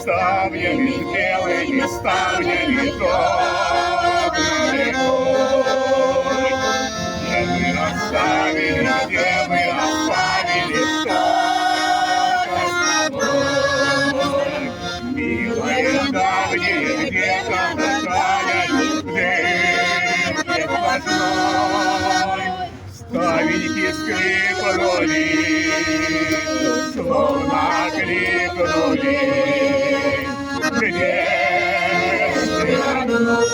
Ставляли белыми, ставляли добрый путь. Где вы оставили, где вы оставили только с тобой. Милые давние, где-то такая, где сплошной. Ставеньки скрипнули, словно кликнули. Где ты одной?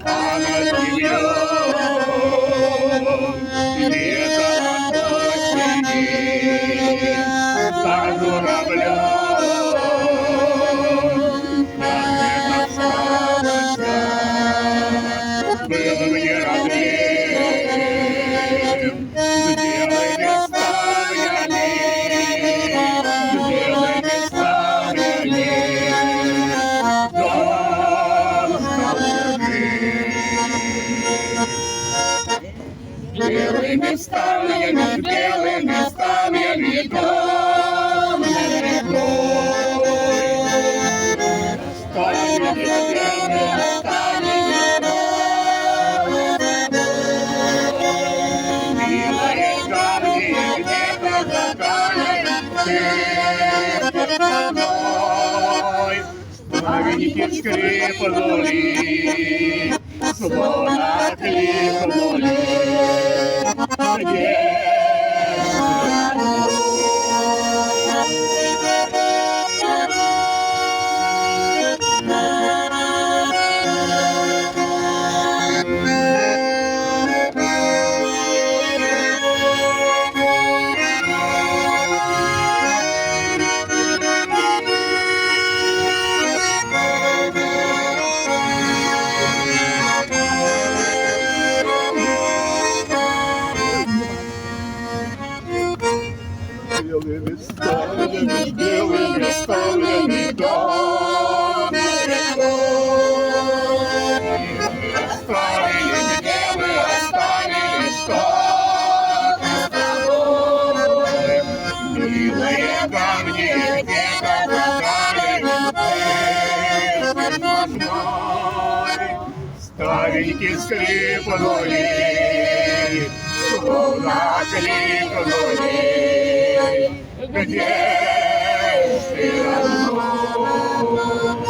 Она живет летом от осени за журавлем. Как это сказочно было мне родным, сделай места мне, сделай места мне. Белыми ставлями, белыми ставлями дом рекой. Ставлями, белыми ставлями дом. Милые камни, где-то такая, где со мной. Ставенники скрипнули, словно кликнули. Где белыми ставлями дом рекой. Оставили, где вы оставили, что-то с тобой. Милые камни, где-то такая, старенькие скрипнули, словно кликнули. Где ты одной?